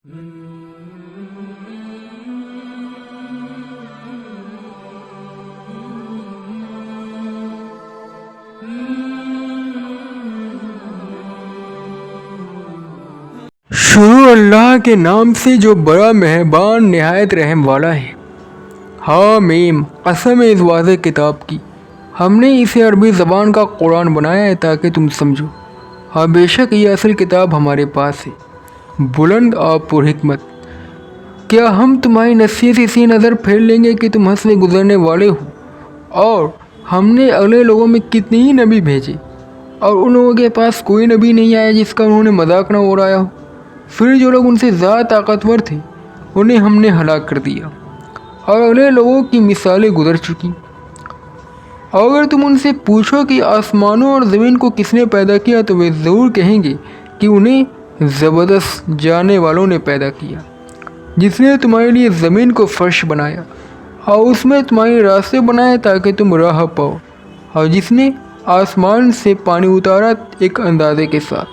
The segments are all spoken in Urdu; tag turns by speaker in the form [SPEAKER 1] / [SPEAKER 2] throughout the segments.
[SPEAKER 1] شروع اللہ کے نام سے جو بڑا مہربان نہایت رحم والا ہے۔ حامیم، قسم ہے اس واضح کتاب کی، ہم نے اسے عربی زبان کا قرآن بنایا ہے تاکہ تم سمجھو۔ ہاں بے شک یہ اصل کتاب ہمارے پاس ہے، بلند اور پر حکمت۔ کیا ہم تمہاری نصیحت اسی نظر پھیر لیں گے کہ تم حد سے گزرنے والے ہو؟ اور ہم نے اگلے لوگوں میں کتنے ہی نبی بھیجے، اور ان لوگوں کے پاس کوئی نبی نہیں آیا جس کا انہوں نے مذاق نہ اڑایا ہو۔ پھر جو لوگ ان سے زیادہ طاقتور تھے انہیں ہم نے ہلاک کر دیا، اور اگلے لوگوں کی مثالیں گزر چکی۔ اور اگر تم ان سے پوچھو کہ آسمانوں اور زمین کو کس نے پیدا کیا تو وہ ضرور کہیں گے کہ انہیں زبردست جانے والوں نے پیدا کیا، جس نے تمہارے لیے زمین کو فرش بنایا اور اس میں تمہارے راستے بنائے تاکہ تم راہ پاؤ، اور جس نے آسمان سے پانی اتارا ایک اندازے کے ساتھ،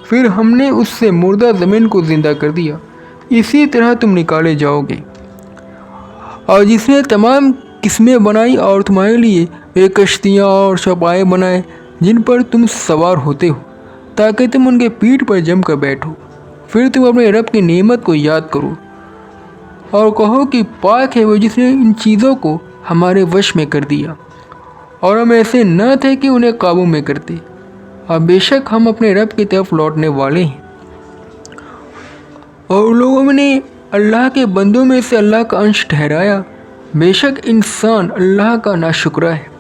[SPEAKER 1] پھر ہم نے اس سے مردہ زمین کو زندہ کر دیا، اسی طرح تم نکالے جاؤ گے۔ اور جس نے تمام قسمیں بنائی اور تمہارے لیے وہ کشتیاں اور چوپائے بنائے جن پر تم سوار ہوتے ہو تاکہ تم ان کے پیٹھ پر جم کر بیٹھو، پھر تم اپنے رب کی نعمت کو یاد کرو اور کہو کہ پاک ہے وہ جس نے ان چیزوں کو ہمارے وش میں کر دیا، اور ہم ایسے نہ تھے کہ انہیں قابو میں کرتے، اور بے شک ہم اپنے رب کی طرف لوٹنے والے ہیں۔ اور لوگوں نے اللہ کے بندوں میں سے اللہ کا انش ٹھہرایا، بے شک انسان اللہ کا ناشکرا ہے۔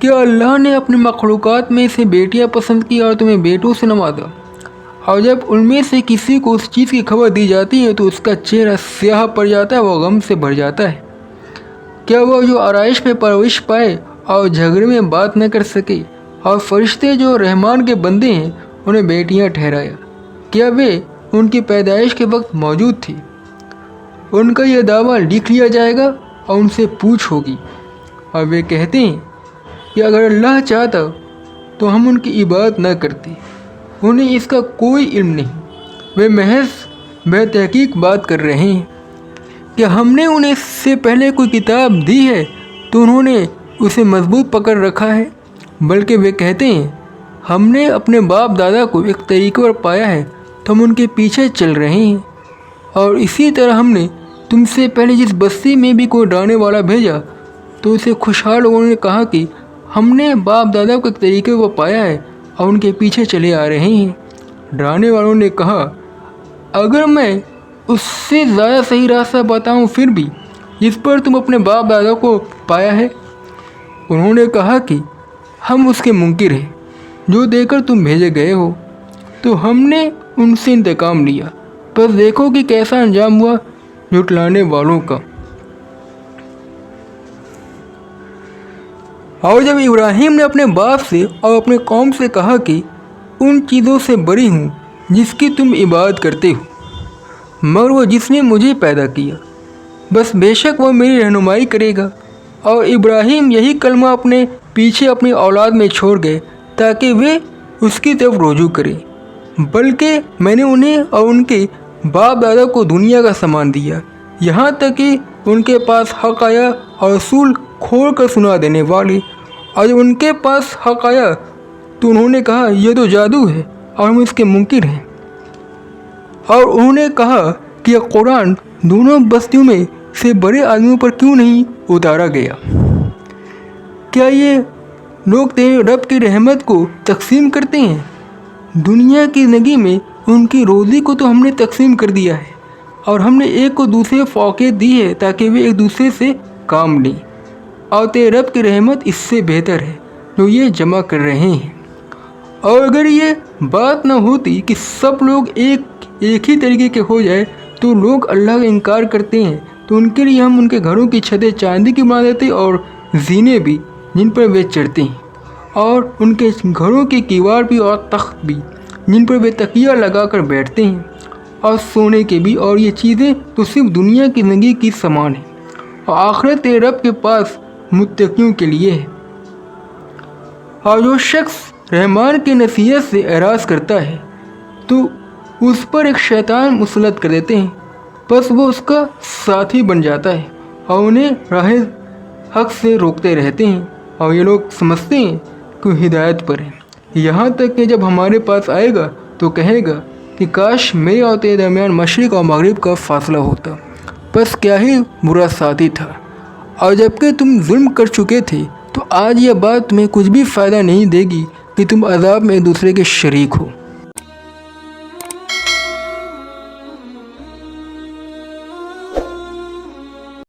[SPEAKER 1] کیا اللہ نے اپنی مخلوقات میں سے بیٹیاں پسند کی اور تمہیں بیٹوں سے نوازا؟ اور جب ان میں سے کسی کو اس چیز کی خبر دی جاتی ہے تو اس کا چہرہ سیاہ پڑ جاتا ہے، وہ غم سے بھر جاتا ہے۔ کیا وہ جو آرائش میں پرورش پائے اور جھگڑے میں بات نہ کر سکے، اور فرشتے جو رحمان کے بندے ہیں انہیں بیٹیاں ٹھہرایا، کیا وہ ان کی پیدائش کے وقت موجود تھے؟ ان کا یہ دعویٰ لکھ لیا جائے گا اور ان سے پوچھ ہوگی، اور وہ کہتے ہیں کہ اگر اللہ چاہتا تو ہم ان کی عبادت نہ کرتے، انہیں اس کا کوئی علم نہیں، وہ محض بے تحقیق بات کر رہے ہیں۔ کہ ہم نے انہیں اس سے پہلے کوئی کتاب دی ہے تو انہوں نے اسے مضبوط پکڑ رکھا ہے، بلکہ وہ کہتے ہیں ہم نے اپنے باپ دادا کو ایک طریقے پر پایا ہے تو ہم ان کے پیچھے چل رہے ہیں۔ اور اسی طرح ہم نے تم سے پہلے جس بستی میں بھی کوئی ڈرانے والا بھیجا تو اسے خوشحال لوگوں نے کہا کہ ہم نے باپ دادا کو ایک طریقے کو پایا ہے اور ان کے پیچھے چلے آ رہے ہیں۔ ڈرانے والوں نے کہا اگر میں اس سے زیادہ صحیح راستہ بتاؤں پھر بھی جس پر تم اپنے باپ دادا کو پایا ہے؟ انہوں نے کہا کہ ہم اس کے منکر ہیں جو دے کر تم بھیجے گئے ہو، تو ہم نے ان سے انتقام لیا، بس دیکھو کہ کیسا انجام ہوا جھٹلانے والوں کا۔ اور جب ابراہیم نے اپنے باپ سے اور اپنے قوم سے کہا کہ ان چیزوں سے بری ہوں جس کی تم عبادت کرتے ہو، مگر وہ جس نے مجھے پیدا کیا، بس بے شک وہ میری رہنمائی کرے گا۔ اور ابراہیم یہی کلمہ اپنے پیچھے اپنی اولاد میں چھوڑ گئے تاکہ وہ اس کی طرف رجوع کرے، بلکہ میں نے انہیں اور ان کے باپ دادا کو دنیا کا سامان دیا، یہاں تک کہ ان کے پاس حق آیا اور رسول کھول کر سنا دینے والے، اور جب ان کے پاس حق آیا تو انہوں نے کہا یہ تو جادو ہے اور ہم اس کے منکر ہیں۔ اور انہوں نے کہا کہ یہ قرآن دونوں بستیوں میں سے بڑے آدمیوں پر کیوں نہیں اتارا گیا؟ کیا یہ لوگ تیرے رب کی رحمت کو تقسیم کرتے ہیں؟ دنیا کی زندگی میں ان کی روزی کو تو ہم نے تقسیم کر دیا ہے، اور ہم نے ایک کو دوسرے فوقیت دی ہے تاکہ وہ ایک دوسرے سے کام لیں، اور تیرے رب کی رحمت اس سے بہتر ہے جو یہ جمع کر رہے ہیں۔ اور اگر یہ بات نہ ہوتی کہ سب لوگ ایک ہی طریقے کے ہو جائے تو لوگ اللہ کا انکار کرتے ہیں، تو ان کے لیے ہم ان کے گھروں کی چھتیں چاندی کی بنا دیتے اور زینے بھی جن پر وہ چڑھتے ہیں، اور ان کے گھروں کی کیوار بھی اور تخت بھی جن پر وہ تکیہ لگا کر بیٹھتے ہیں، اور سونے کے بھی، اور یہ چیزیں تو صرف دنیا کی زندگی کی سامان ہیں، اور آخرت تیرے رب کے پاس متقیوں کے لیے ہے۔ اور جو شخص رحمان کی نصیحت سے اعراض کرتا ہے تو اس پر ایک شیطان مسلط کر دیتے ہیں، بس وہ اس کا ساتھی بن جاتا ہے اور انہیں راہ حق سے روکتے رہتے ہیں، اور یہ لوگ سمجھتے ہیں کہ ہدایت پر ہیں، یہاں تک کہ جب ہمارے پاس آئے گا تو کہے گا کہ کاش میرے اور تیرے درمیان مشرق اور مغرب کا فاصلہ ہوتا، بس کیا ہی برا ساتھی تھا، اور جب کہ تم ظلم کر چکے تھے تو آج یہ بات تمہیں کچھ بھی فائدہ نہیں دے گی کہ تم عذاب میں ایک دوسرے کے شریک ہو۔